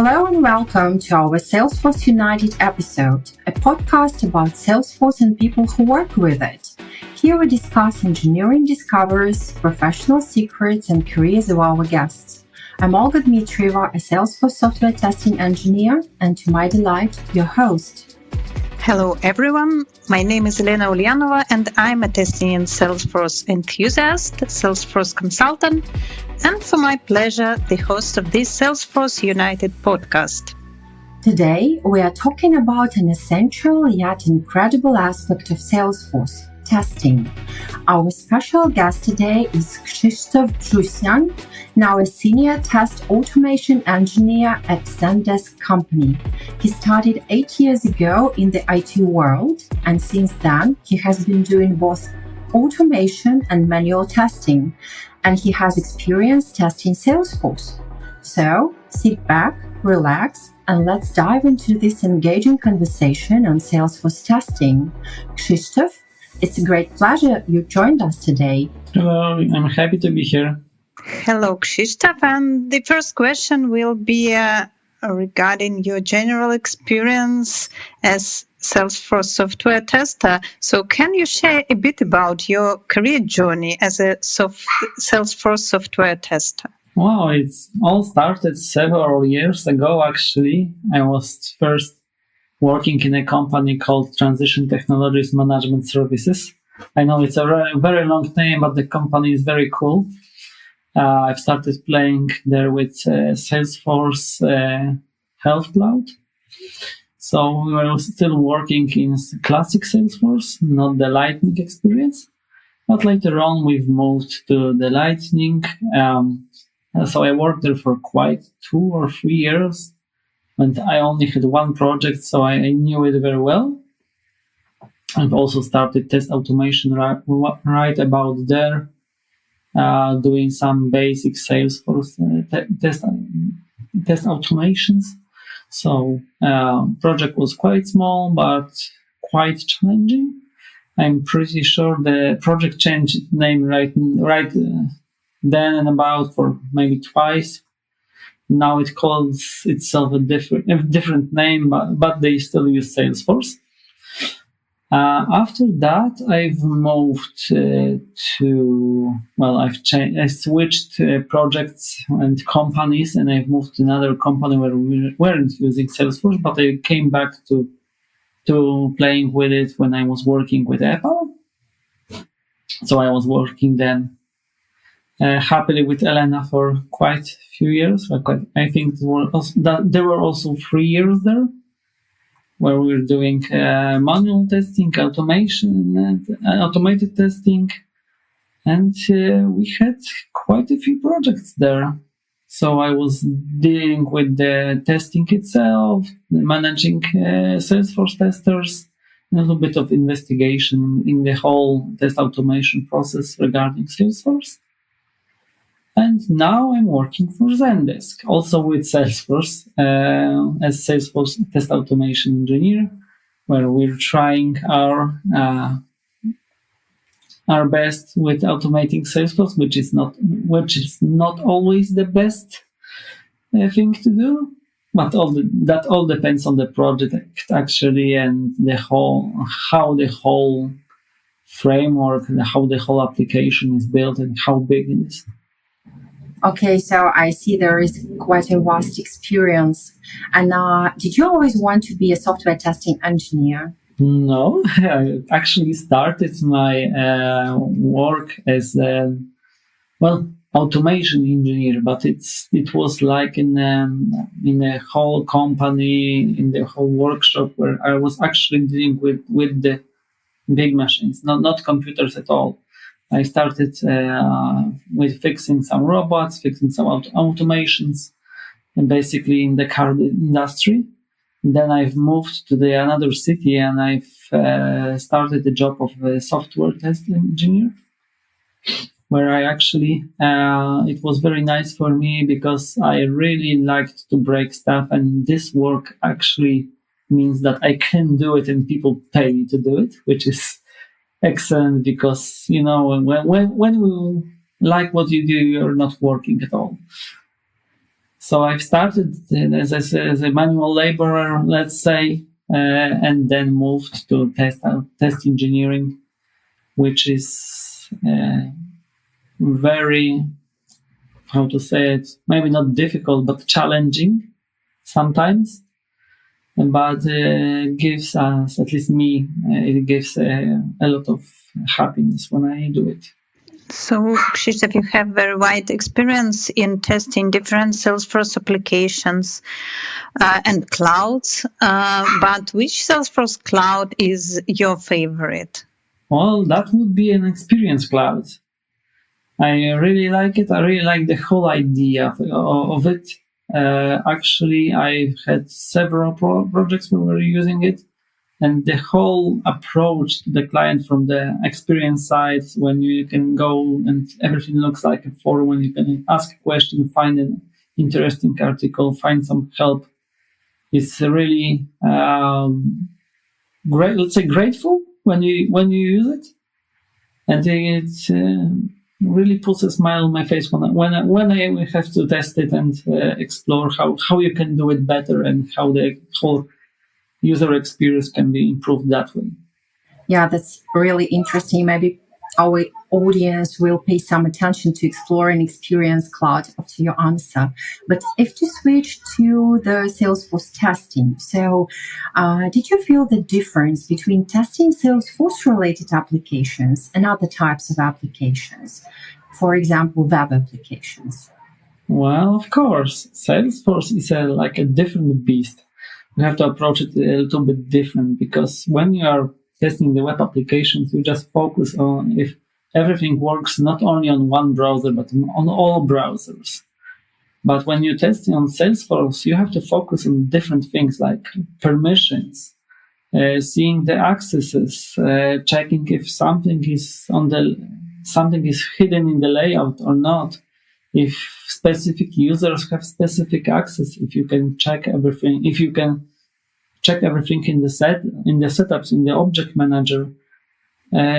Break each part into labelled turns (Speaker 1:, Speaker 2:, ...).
Speaker 1: Hello and welcome to our Salesforce United episode, a podcast about Salesforce and people who work with it. Here we discuss engineering discoveries, professional secrets, and careers of our guests. I'm Olga Dmitrieva, a Salesforce software testing engineer, and to my delight, your host.
Speaker 2: Hello everyone, my name is Elena Ulyanova and I'm a testing and Salesforce enthusiast, Salesforce consultant, and for my pleasure, the host of this Salesforce United podcast.
Speaker 1: Today, we are talking about an essential yet incredible aspect of Salesforce, testing. Our special guest today is 𝐒𝐚𝐥𝐞𝐬𝐟𝐨𝐫𝐜, now a senior test automation engineer at Zendesk company. He started 8 years ago in the IT world, and since then, he has been doing both automation and manual testing, and he has experience testing Salesforce. So, sit back, relax, and let's dive into this engaging conversation on Salesforce testing. 𝐒𝐚𝐥𝐞𝐬𝐿, it's a great pleasure you joined us today.
Speaker 3: Hello, I'm happy to be here.
Speaker 2: Hello, 𝐒𝐚𝐥𝐞𝐬𝐿, and the first question will be regarding your general experience as Salesforce software tester. So can you share a bit about your career journey as a Salesforce software tester?
Speaker 3: Wow, it's all started several years ago, actually. I was first working in a company called Transition Technologies Management Services. I know it's a very long name, but the company is very cool. I've started playing there with Salesforce Health Cloud. So we were still working in classic Salesforce, not the Lightning experience. But later on, we've moved to the Lightning. So I worked there for quite 2 or 3 years. And I only had one project, so I knew it very well. I've also started test automation right about there, doing some basic Salesforce test automations. So project was quite small, but quite challenging. I'm pretty sure the project changed name right then and about for maybe twice. Now it calls itself a different name, but they still use Salesforce. After that, I've moved I switched projects and companies, and I've moved to another company where we weren't using Salesforce, but I came back to playing with it when I was working with Apple. So I was working then happily with Elena for quite a few years. I think there were also 3 years there, where we were doing manual testing, automation, and automated testing. And we had quite a few projects there. So I was dealing with the testing itself, managing Salesforce testers, and a little bit of investigation in the whole test automation process regarding Salesforce. And now I'm working for Zendesk, also with Salesforce, as Salesforce test automation engineer, where we're trying our best with automating Salesforce, which is not always the best thing to do. But that all depends on the project actually, and how the whole framework and how the whole application is built and how big it is.
Speaker 1: Okay, so I see there is quite a vast experience. And did you always want to be a software testing engineer?
Speaker 3: No, I actually started my work as automation engineer, but it was like in a whole company, in the whole workshop, where I was actually dealing with the big machines, not computers at all. I started with fixing some robots, fixing some automations, and basically in the car industry. Then I've moved to another city, and I've started the job of a software test engineer, where I actually, it was very nice for me because I really liked to break stuff, and this work actually means that I can do it and people pay me to do it, which is excellent, because when you like what you do, you're not working at all. So I've started as a manual laborer, let's say, and then moved to test engineering, which is very, how to say it, maybe not difficult, but challenging sometimes. But gives us, at least me, it gives a lot of happiness when I do it.
Speaker 2: So, Krzysztof, you have very wide experience in testing different Salesforce applications and clouds, but which Salesforce cloud is your favorite?
Speaker 3: Well, that would be an Experience Cloud. I really like it. I really like the whole idea of it. Actually, I've had several projects where we're using it. And the whole approach to the client from the experience side, when you can go and everything looks like a forum, when you can ask a question, find an interesting article, find some help, it's really great. Let's say grateful when you use it, and it really puts a smile on my face when I have to test it and explore how you can do it better and how the whole user experience can be improved that way.
Speaker 1: Yeah, that's really interesting. Maybe our audience will pay some attention to exploring Experience Cloud after your answer. But if to switch to the Salesforce testing, so did you feel the difference between testing Salesforce-related applications and other types of applications? For example, web applications.
Speaker 3: Well, of course, Salesforce is like a different beast. We have to approach it a little bit different, because when you are testing the web applications, you just focus on if everything works not only on one browser, but on all browsers. But when you're testing on Salesforce, you have to focus on different things like permissions, seeing the accesses, checking if something is hidden in the layout or not, if specific users have specific access, if you can check everything, in the setups in the object manager,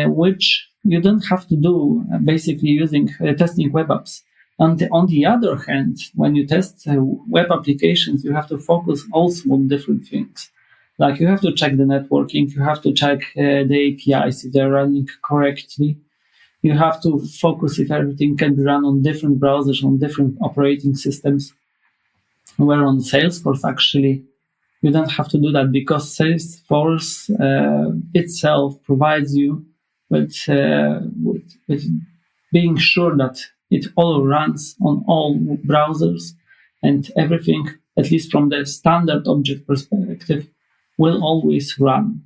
Speaker 3: which you don't have to do basically using testing web apps. On the other hand, when you test web applications, you have to focus also on different things. Like you have to check the networking, you have to check the APIs if they're running correctly. You have to focus if everything can be run on different browsers, on different operating systems. Where on Salesforce, actually, you don't have to do that, because Salesforce itself provides you with being sure that it all runs on all browsers, and everything, at least from the standard object perspective, will always run.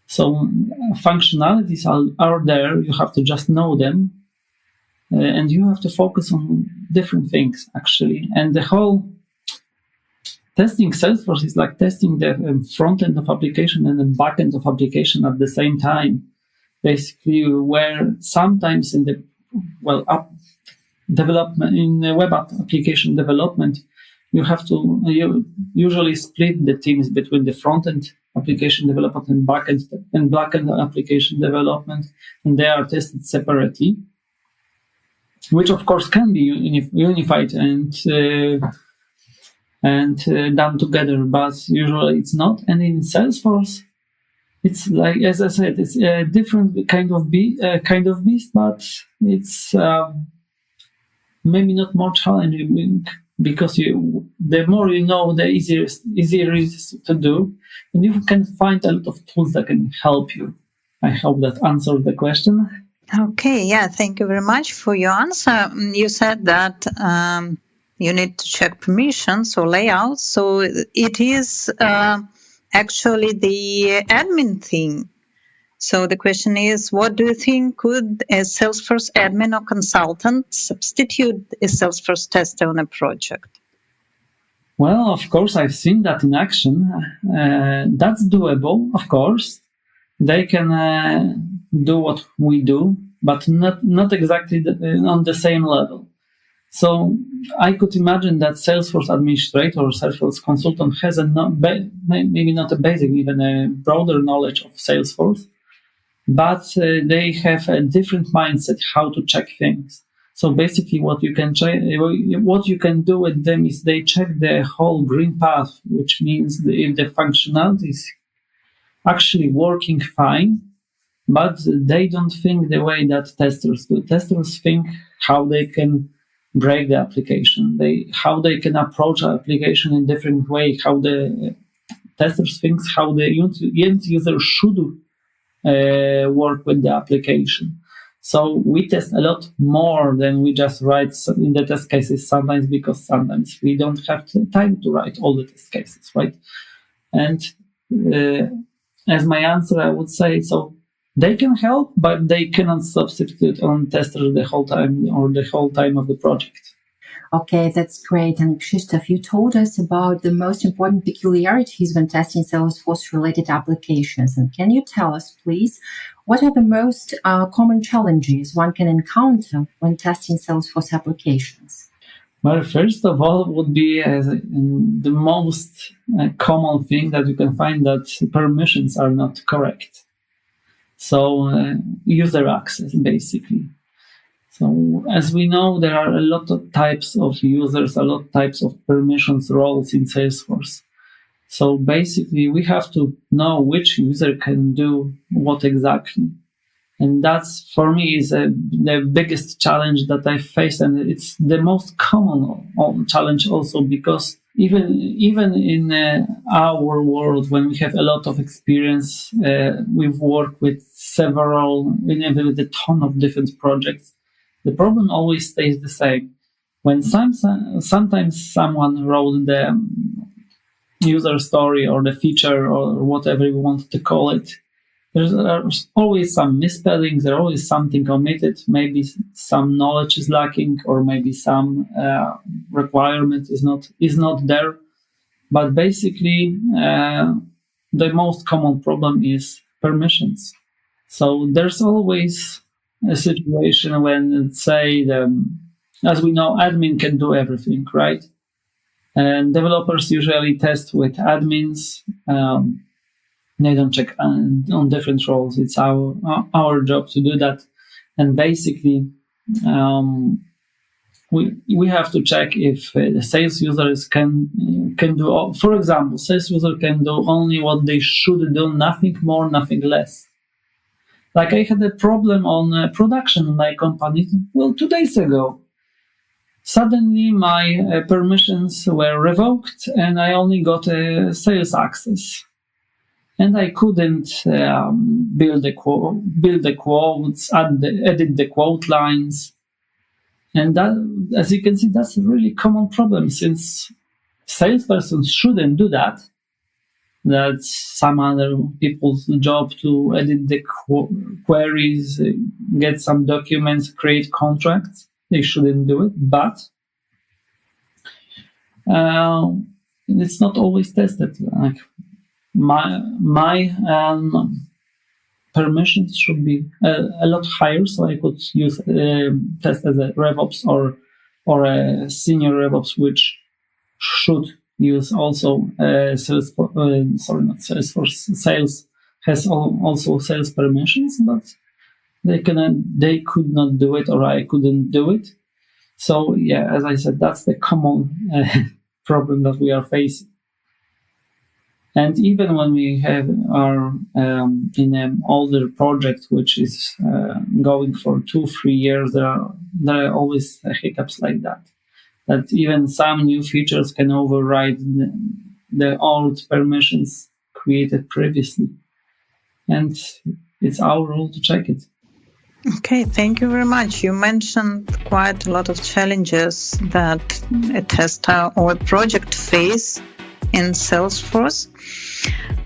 Speaker 3: So functionalities are there, you have to just know them, and you have to focus on different things, actually. And the whole testing Salesforce is like testing the front end of application and the back end of application at the same time. Basically, where sometimes in the web application development, you usually split the teams between the front end application development and back end application development, and they are tested separately, which of course can be unified and done together, but usually it's not. And in Salesforce, it's like, as I said, it's a different kind of beast, but it's maybe not more challenging, because the more you know, the easier it is to do, and you can find a lot of tools that can help you. I hope that answered the question.
Speaker 2: Okay, yeah, thank you very much for your answer. You said that you need to check permissions or layouts, so it is actually the admin thing. So the question is, what do you think, could a Salesforce admin or consultant substitute a Salesforce tester on a project?
Speaker 3: Well, of course, I've seen that in action. That's doable, of course. They can do what we do, but not exactly on the same level. So I could imagine that Salesforce administrator or Salesforce consultant has maybe not a basic, even a broader knowledge of Salesforce, but they have a different mindset how to check things. So basically, what you can do with them is they check the whole green path, which means if the functionality is actually working fine, but they don't think the way that testers do. Testers think how they can break the application, how they can approach an application in a different way, how the testers think how the end user should work with the application. So we test a lot more than we just write in the test cases sometimes, because sometimes we don't have the time to write all the test cases, right? And as my answer, I would say, so they can help, but they cannot substitute on testers the whole time or the whole time of the project.
Speaker 1: Okay, that's great. And Krzysztof, you told us about the most important peculiarities when testing Salesforce-related applications. And can you tell us, please, what are the most common challenges one can encounter when testing Salesforce applications?
Speaker 3: Well, first of all, would be the most common thing that you can find, that permissions are not correct. So user access, basically. So as we know, there are a lot of types of users, a lot of types of permissions roles in Salesforce. So basically, we have to know which user can do what exactly. And that's, for me, is the biggest challenge that I face. And it's the most common challenge also, because even in our world, when we have a lot of experience, we've worked with with a ton of different projects. The problem always stays the same. When sometimes someone wrote the user story or the feature or whatever you want to call it, there's always some misspellings, there's always something omitted, maybe some knowledge is lacking, or maybe some requirement is not there. But basically, the most common problem is permissions. So there's always a situation when, say, as we know, admin can do everything, right? And developers usually test with admins. They don't check on different roles. It's our job to do that. And basically, we have to check if the sales users can do. For example, sales user can do only what they should do, nothing more, nothing less. Like I had a problem on production in my company, 2 days ago. Suddenly my permissions were revoked and I only got a sales access. And I couldn't build the quotes, edit the quote lines. And that, as you can see, that's a really common problem, since salespersons shouldn't do that. That's some other people's job to edit the queries, get some documents, create contracts. They shouldn't do it, but it's not always tested. Like my permissions should be a lot higher, so I could use test as a RevOps or a senior RevOps, which should use also Salesforce. Sales has also sales permissions, but they could not do it, or I couldn't do it. So yeah, as I said, that's the common problem that we are facing. And even when we are in an older project, which is going for 2-3 years, there are always hiccups like that. That even some new features can override the old permissions created previously. And it's our role to check it.
Speaker 2: Okay, thank you very much. You mentioned quite a lot of challenges that a tester or a project face in Salesforce.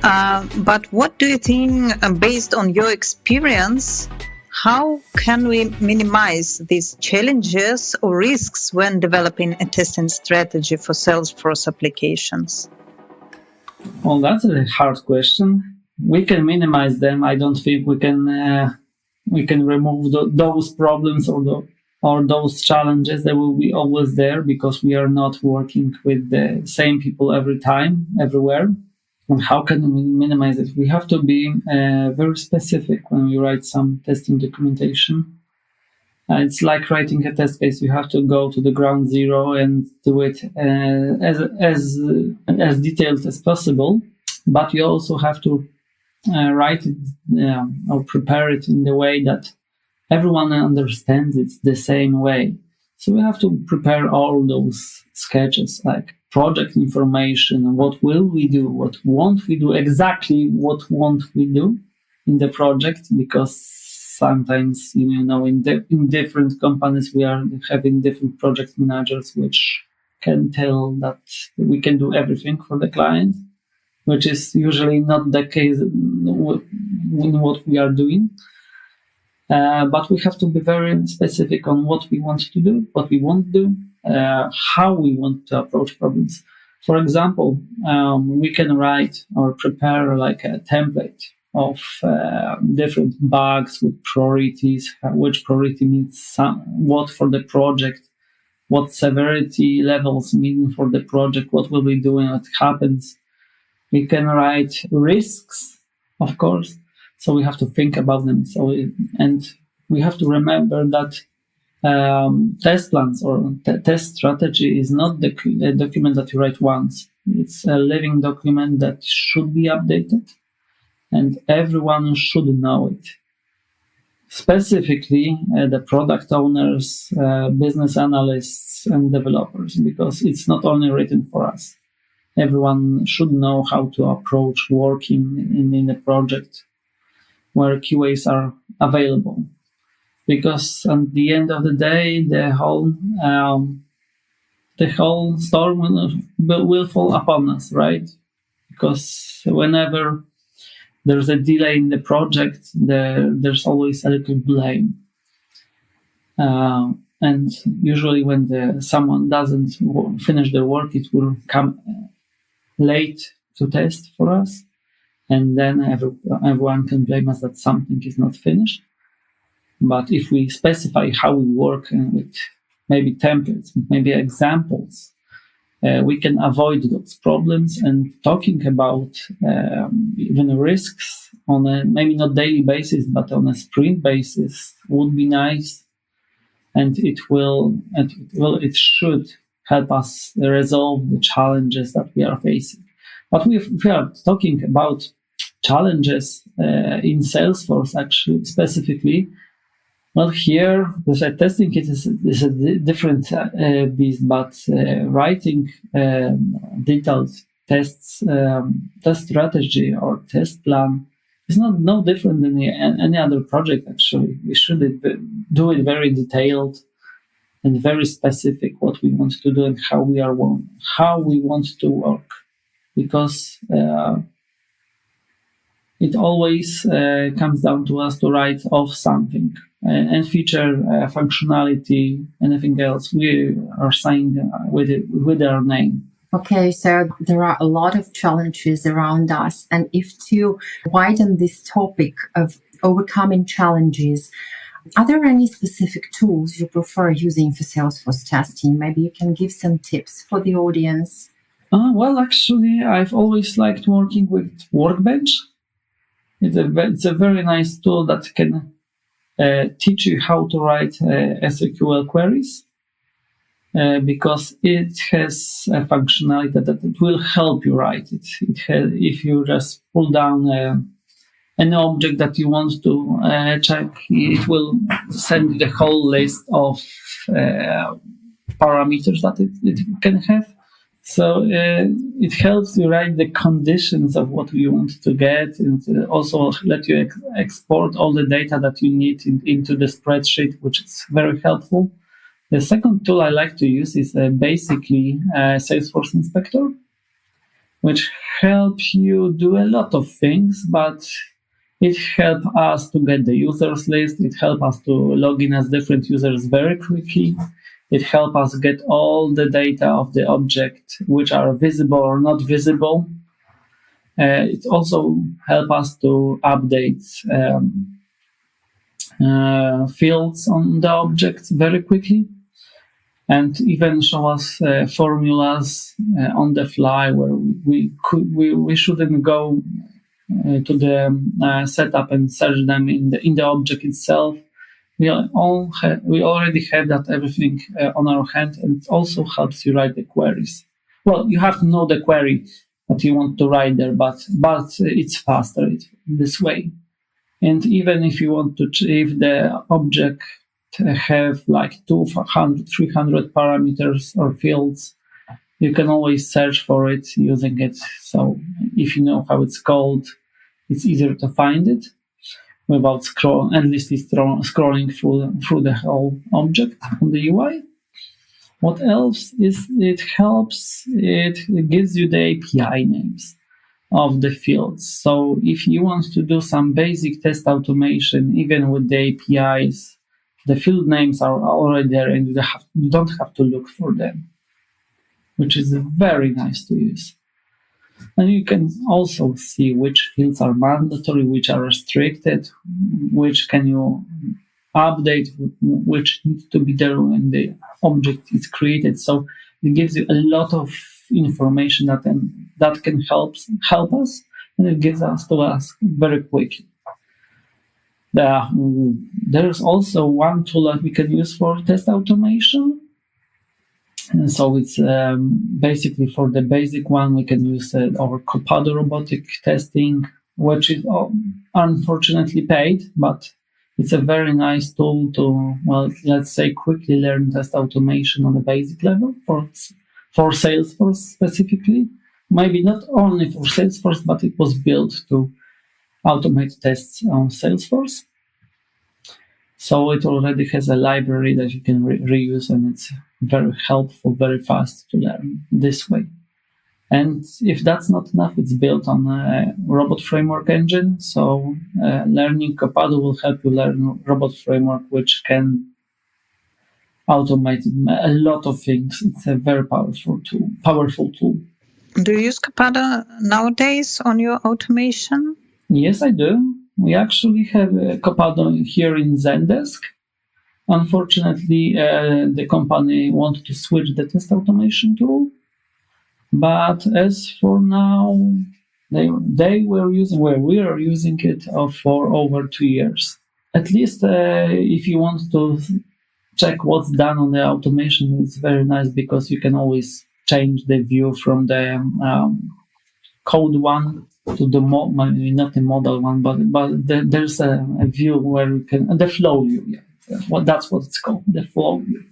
Speaker 2: But what do you think, based on your experience, how can we minimize these challenges or risks when developing a testing strategy for Salesforce applications?
Speaker 3: Well, that's a hard question. We can minimize them. I don't think we can remove those problems or those challenges. They will be always there, because we are not working with the same people every time, everywhere. And how can we minimize it? We have to be very specific when we write some testing documentation. It's like writing a test case. You have to go to the ground zero and do it as detailed as possible. But you also have to write it or prepare it in the way that everyone understands it the same way. So we have to prepare all those sketches, like project information, what will we do, what won't we do, exactly what won't we do in the project, because sometimes, in different companies, we are having different project managers, which can tell that we can do everything for the client, which is usually not the case in what we are doing. But we have to be very specific on what we want to do, what we won't do, how we want to approach problems. For example, we can write or prepare like a template of different bugs with priorities, which priority means what for the project, what severity levels mean for the project, what will we do when it happens. We can write risks, of course, so we have to think about them. And we have to remember that test plans or test strategy is not a document that you write once. It's a living document that should be updated, and everyone should know it. Specifically, the product owners, business analysts, and developers, because it's not only written for us. Everyone should know how to approach working in a project where QAs are available. Because at the end of the day, the whole storm will fall upon us, right? Because whenever there's a delay in the project, there's always a little blame. And usually when someone doesn't finish their work, it will come late to test for us. And then everyone can blame us that something is not finished. But if we specify how we work with maybe templates, maybe examples, we can avoid those problems. And talking about even risks on a maybe not daily basis, but on a sprint basis would be nice. And it should help us resolve the challenges that we are facing. But if we are talking about challenges in Salesforce, actually, specifically, well, here, the testing kit is a different beast, but writing detailed test strategy or test plan is no different than any other project, actually. We should do it very detailed and very specific what we want to do and how we want to work. Because it always comes down to us to write off something and feature functionality, anything else we are saying with our name.
Speaker 1: Okay, so there are a lot of challenges around us. And if to widen this topic of overcoming challenges, are there any specific tools you prefer using for Salesforce testing? Maybe you can give some tips for the audience.
Speaker 3: Well, actually, I've always liked working with Workbench. It's a very nice tool that can teach you how to write SQL queries because it has a functionality that it will help you write it. If you just pull down an object that you want to check, it will send you the whole list of parameters that it can have. So it helps you write the conditions of what you want to get, and also let you export all the data that you need into the spreadsheet, which is very helpful. The second tool I like to use is basically Salesforce Inspector, which helps you do a lot of things, but it helps us to get the users list. It helps us to log in as different users very quickly. It helps us get all the data of the object, which are visible or not visible. It also helps us to update fields on the objects very quickly, and even show us formulas on the fly where we shouldn't go to the setup and search them in the object itself. we already have that everything on our hand, and it also helps you write the queries. Well, you have to know the query that you want to write there, but it's faster this way. And even if you want to, if the object have like 200, 300 parameters or fields, you can always search for it using it. So if you know how it's called, it's easier to find it without endlessly scrolling through the whole object on the UI. What else is it helps? It gives you the API names of the fields. So if you want to do some basic test automation, even with the APIs, the field names are already there and you don't have to look for them, which is very nice to use. And you can also see which fields are mandatory, which are restricted, which can you update, which needs to be there when the object is created. So it gives you a lot of information that can help us, and it gives us to ask very quickly. There's also one tool that we can use for test automation. And so it's basically for the basic one, we can use our Copado robotic testing, which is unfortunately paid, but it's a very nice tool to, well, let's say, quickly learn test automation on a basic level for Salesforce specifically. Maybe not only for Salesforce, but it was built to automate tests on Salesforce. So it already has a library that you can reuse, and it's very helpful, very fast to learn this way. And if that's not enough, it's built on a robot framework engine. So learning Copado will help you learn robot framework, which can automate a lot of things. It's a very powerful tool.
Speaker 2: Do you use Copado nowadays on your automation?
Speaker 3: Yes, I do. We actually have Copado here in Zendesk. Unfortunately, the company wanted to switch the test automation tool. But as for now, we are using it for over 2 years. At least if you want to check what's done on the automation, it's very nice because you can always change the view from the code one to the maybe not the model one, but there's a view where you can, the flow view, that's what it's called, the flow view,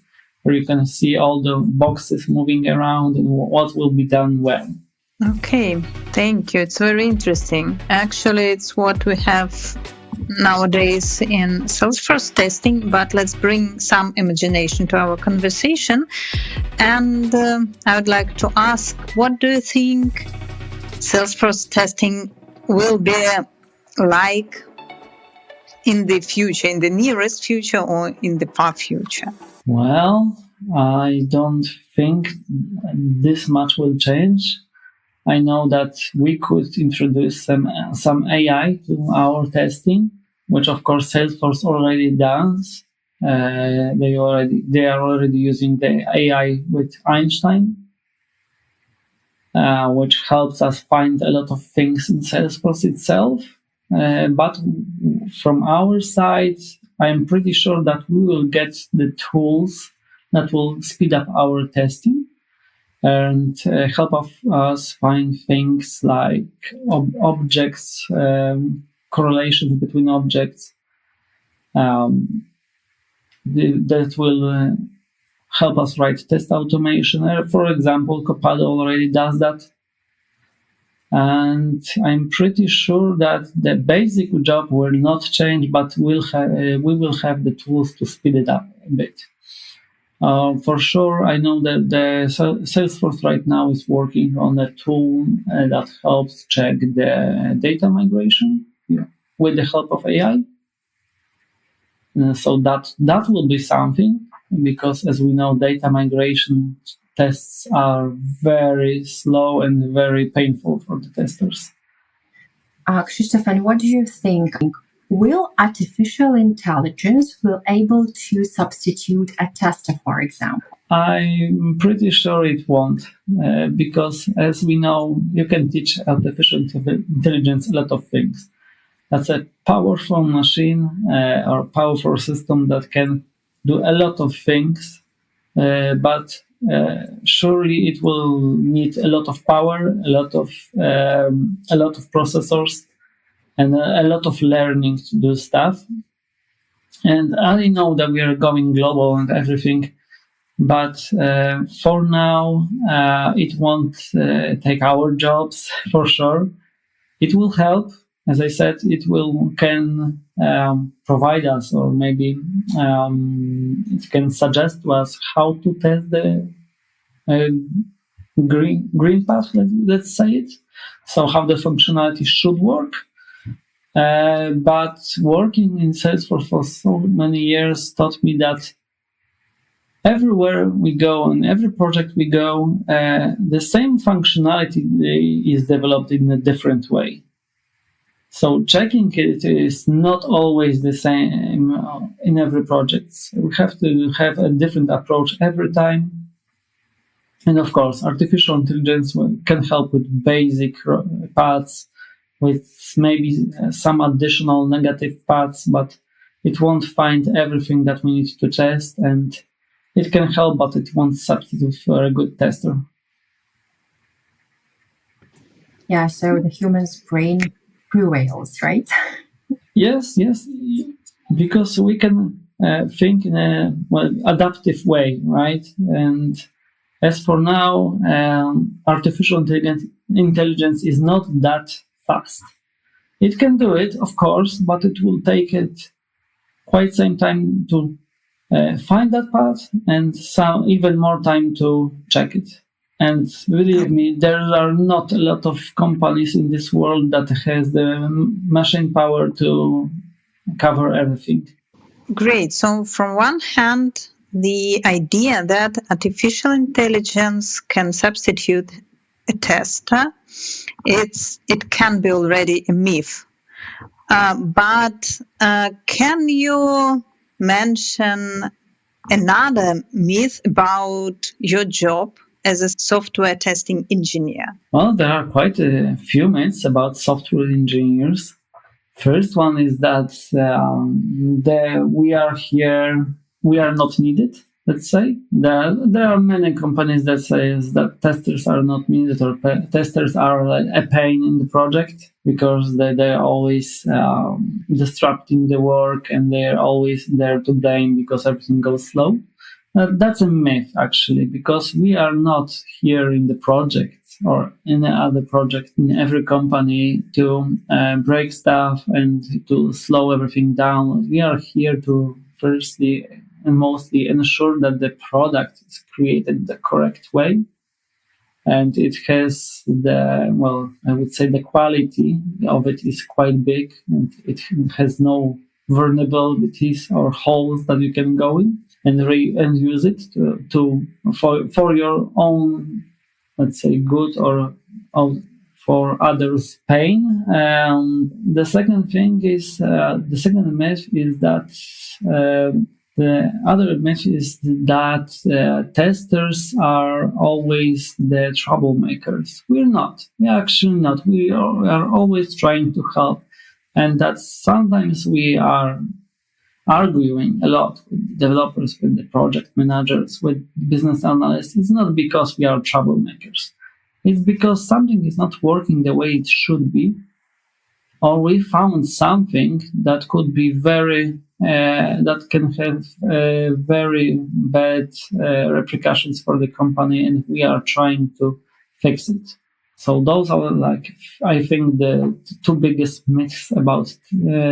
Speaker 3: where you can see all the boxes moving around and what will be done when.
Speaker 2: Okay, thank you. It's very interesting. Actually, it's what we have nowadays in Salesforce testing, but let's bring some imagination to our conversation. And I would like to ask, what do you think Salesforce testing will be like in the future, in the nearest future or in the far future?
Speaker 3: Well, I don't think this much will change. I know that we could introduce some AI to our testing, which of course Salesforce already does. They are already using the AI with Einstein, which helps us find a lot of things in Salesforce itself. But from our side, I am pretty sure that we will get the tools that will speed up our testing and help us find things like objects, correlations between objects, that will help us write test automation. For example, Copado already does that. And I'm pretty sure that the basic job will not change, but we will have the tools to speed it up a bit. For sure, I know that the Salesforce right now is working on a tool that helps check the data migration with the help of AI. So that will be something, because as we know, data migration tests are very slow and very painful for the testers.
Speaker 1: Krzysztof, and what do you think? Will artificial intelligence will able to substitute a tester, for example?
Speaker 3: I'm pretty sure it won't, because as we know, you can teach artificial intelligence a lot of things. That's a powerful machine or powerful system that can do a lot of things, but surely it will need a lot of power, a lot of processors, and a lot of learning to do stuff. And I know that we are going global and everything, but for now, it won't take our jobs for sure. It will help. As I said, it can provide us, or maybe it can suggest to us how to test the green path, let's say it. So how the functionality should work. But working in Salesforce for so many years taught me that everywhere we go, on every project we go, the same functionality is developed in a different way. So checking it is not always the same in every project. We have to have a different approach every time. And of course, artificial intelligence can help with basic paths, with maybe some additional negative paths, but it won't find everything that we need to test, and it can help, but it won't substitute for a good tester.
Speaker 1: Yeah, so the human's brain prevails, right?
Speaker 3: Yes, because we can think in a adaptive way, right? And as for now, artificial intelligence is not that fast. It can do it, of course, but it will take it quite some time to find that path, and even more time to check it. And believe me, there are not a lot of companies in this world that has the machine power to cover everything.
Speaker 2: Great. So from one hand, the idea that artificial intelligence can substitute a tester, it can be already a myth. But can you mention another myth about your job as a software testing engineer?
Speaker 3: Well, there are quite a few myths about software engineers. First one is that we are not needed, let's say. There are many companies that say that testers are not needed, or testers are a pain in the project because they're always disrupting the work, and they're always there to blame because everything goes slow. That's a myth, actually, because we are not here in the project or in other project in every company to break stuff and to slow everything down. We are here to firstly and mostly ensure that the product is created the correct way, and it has I would say the quality of it is quite big, and it has no vulnerabilities or holes that you can go in and use it for your own, let's say, good or for others' pain. The second myth is that the other myth is that testers are always the troublemakers. We're not. We're actually not. We are always trying to help, and that sometimes we are arguing a lot with developers, with the project managers, with business analysts. It's not because we are troublemakers. It's because something is not working the way it should be, or we found something that could be that can have very bad repercussions for the company, and we are trying to fix it. So those are, I think, the two biggest myths about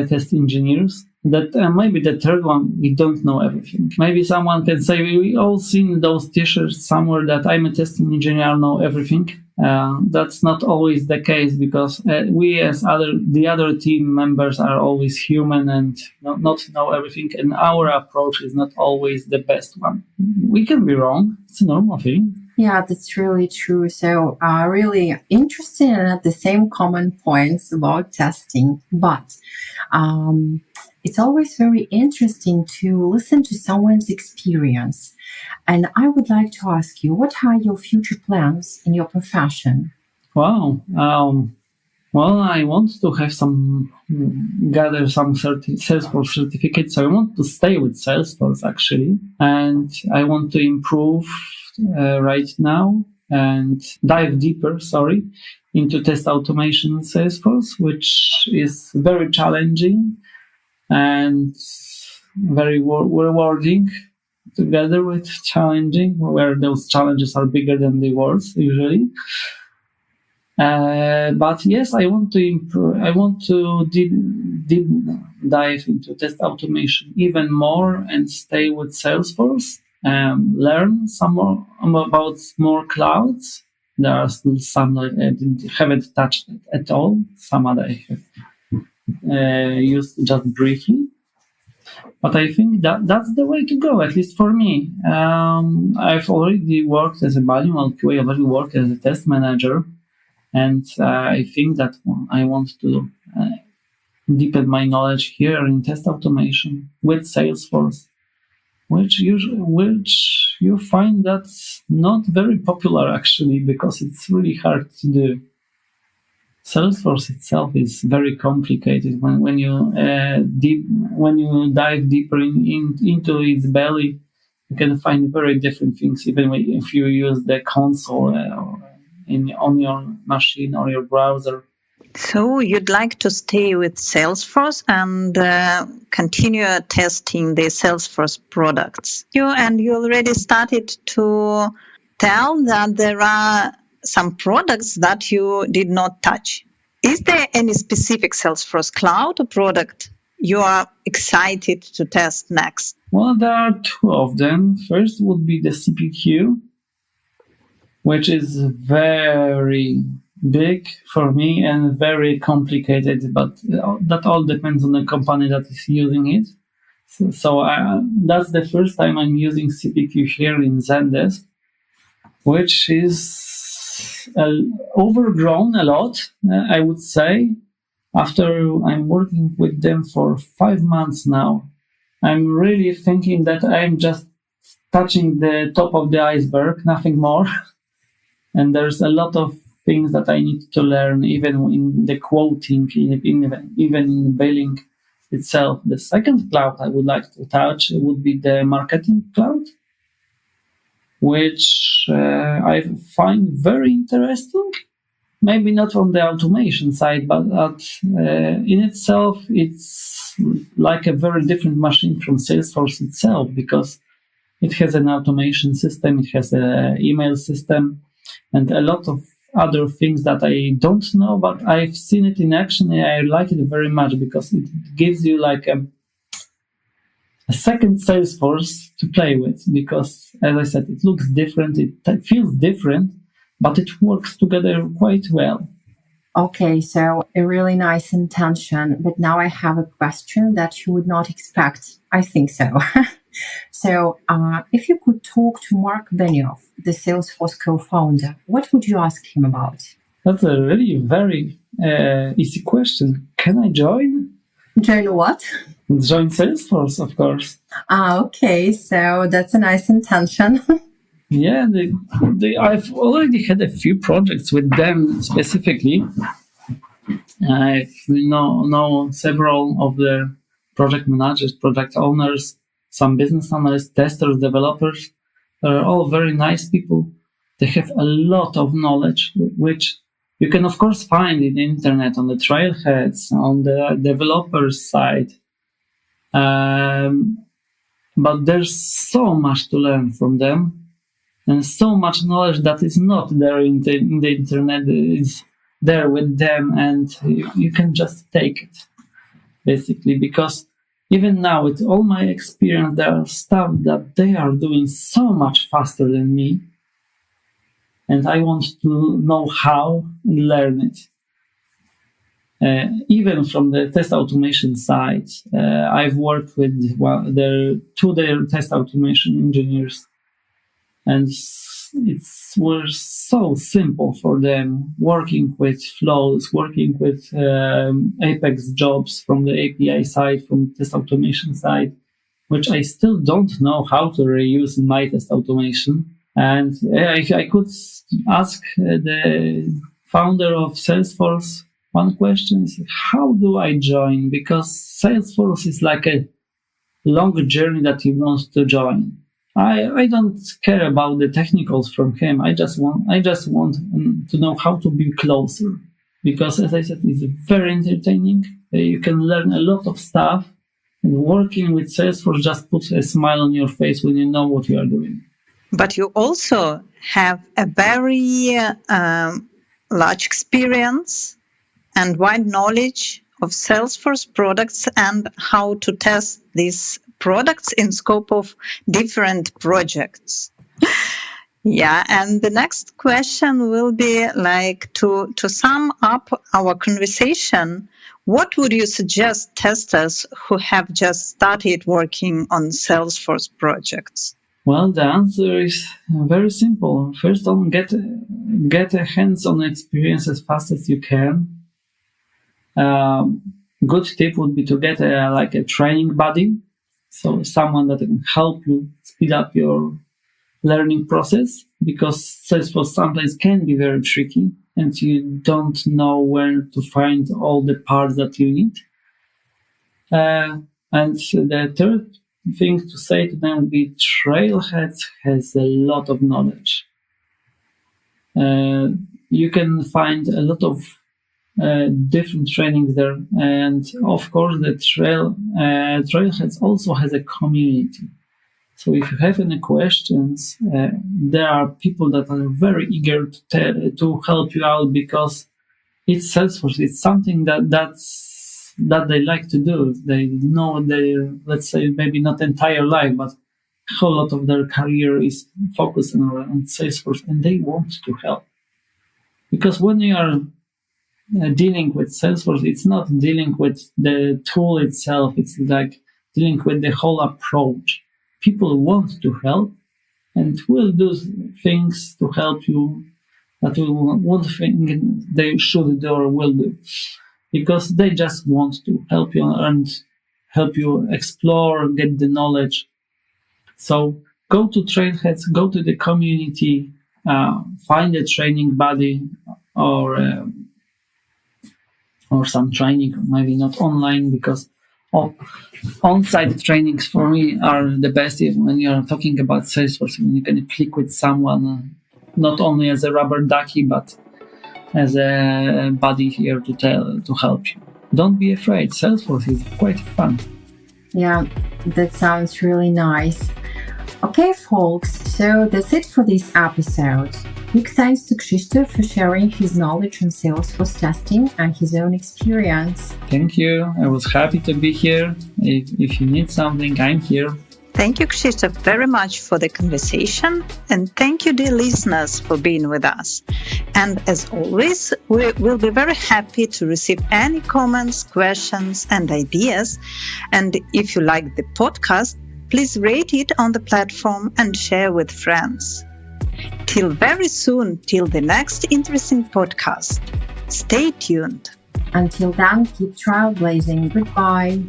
Speaker 3: test engineers. That maybe the third one, we don't know everything. Maybe someone can say, we all seen those t-shirts somewhere that I'm a testing engineer, I know everything. That's not always the case, because we as the other team members are always human and not know everything, and our approach is not always the best one. We can be wrong. It's a normal thing.
Speaker 1: Yeah, that's really true. So really interesting, and at the same common points about testing. But it's always very interesting to listen to someone's experience. And I would like to ask you, what are your future plans in your profession?
Speaker 3: Wow. Well, I want to have gather some Salesforce certificates. So I want to stay with Salesforce actually, and I want to improve right now and dive deeper, into test automation in Salesforce, which is very challenging and very rewarding, together with challenging, where those challenges are bigger than the rewards usually. But yes, I want to improve. I want to deep dive into test automation even more and stay with Salesforce. Learn some more about more clouds. There are still some that I haven't touched at all. Some that I have used just briefly. But I think that's the way to go, at least for me. I've already worked as a manual QA. I've already worked as a test manager. And I think that I want to deepen my knowledge here in test automation with Salesforce, which you find that's not very popular actually, because it's really hard to do. Salesforce itself is very complicated. When you dive deeper into its belly, you can find very different things, even if you use the console on your machine or your browser.
Speaker 2: So you'd like to stay with Salesforce and continue testing the Salesforce products. You already started to tell that there are some products that you did not touch. Is there any specific Salesforce cloud product you are excited to test next?
Speaker 3: Well, there are two of them. First would be the CPQ, which is very big for me and very complicated, but that all depends on the company that is using it. So that's the first time I'm using CPQ here in Zendesk, which is overgrown a lot, I would say. After I'm working with them for 5 months now, I'm really thinking that I'm just touching the top of the iceberg, nothing more. And there's a lot of things that I need to learn, even in the quoting, even in billing itself. The second cloud I would like to touch would be the marketing cloud, which I find very interesting. Maybe not on the automation side, but in itself, it's like a very different machine from Salesforce itself, because it has an automation system, it has an email system, and a lot of other things that I don't know, but I've seen it in action and I like it very much, because it gives you like a second Salesforce to play with, because, as I said, it looks different, it feels different, but it works together quite well.
Speaker 1: Okay, so a really nice intention, but now I have a question that you would not expect. I think so. So, if you could talk to Mark Benioff, the Salesforce co-founder, what would you ask him about?
Speaker 3: That's a really very easy question. Can I join?
Speaker 1: Join what?
Speaker 3: Join Salesforce, of course.
Speaker 1: Okay, so that's a nice intention.
Speaker 3: Yeah, I've already had a few projects with them specifically. I know several of their project managers, project owners, some business analysts, testers, developers. They're all very nice people. They have a lot of knowledge, which you can, of course, find in the internet, on the trailheads, on the developers' side. But there's so much to learn from them. And so much knowledge that is not there in the internet is there with them, and you can just take it, basically, because even now, with all my experience, there are stuff that they are doing so much faster than me, and I want to know how and learn it. Even from the test automation side, I've worked with their test automation engineers, and it was so simple for them, working with flows, working with Apex jobs from the API side, from test automation side, which I still don't know how to reuse in my test automation. And if I could ask the founder of Salesforce one question is, how do I join? Because Salesforce is like a long journey that you want to join. I don't care about the technicals from him. I just want to know how to be closer. Because as I said, it's very entertaining. You can learn a lot of stuff. And working with Salesforce just puts a smile on your face when you know what you are doing.
Speaker 2: But you also have a very large experience and wide knowledge of Salesforce products and how to test these products in scope of different projects. Yeah, and the next question will be like to sum up our conversation, what would you suggest testers who have just started working on Salesforce projects?
Speaker 3: Well, the answer is very simple. First on, get a hands-on experience as fast as you can. Good tip would be to get a training buddy, so someone that can help you speed up your learning process, because Salesforce sometimes can be very tricky and you don't know where to find all the parts that you need. And the third thing to say to them would be Trailhead has a lot of knowledge. You can find a lot of different trainings there, and of course the Trailheads also has a community. So if you have any questions, there are people that are very eager to help you out, because it's Salesforce. It's something that they like to do. They know their, let's say, maybe not entire life, but a whole lot of their career is focused on Salesforce, and they want to help. Because when you are dealing with Salesforce, it's not dealing with the tool itself. It's like dealing with the whole approach. People want to help and will do things to help you that you won't think they should do or will do, because they just want to help you and help you explore, get the knowledge. So go to Trailheads, go to the community, find a training buddy or some training, maybe not online, because on-site trainings for me are the best when you're talking about Salesforce, when you can click with someone, not only as a rubber ducky, but as a buddy here to help you. Don't be afraid. Salesforce is quite fun.
Speaker 1: Yeah, that sounds really nice. Okay, folks, so that's it for this episode. Big thanks to Krzysztof for sharing his knowledge on Salesforce testing and his own experience.
Speaker 3: Thank you. I was happy to be here. If you need something, I'm here.
Speaker 2: Thank you, Krzysztof, very much for the conversation. And thank you, dear listeners, for being with us. And as always, we will be very happy to receive any comments, questions, and ideas. And if you like the podcast, please rate it on the platform and share with friends. Till very soon, till the next interesting podcast. Stay tuned.
Speaker 1: Until then, keep trailblazing. Goodbye.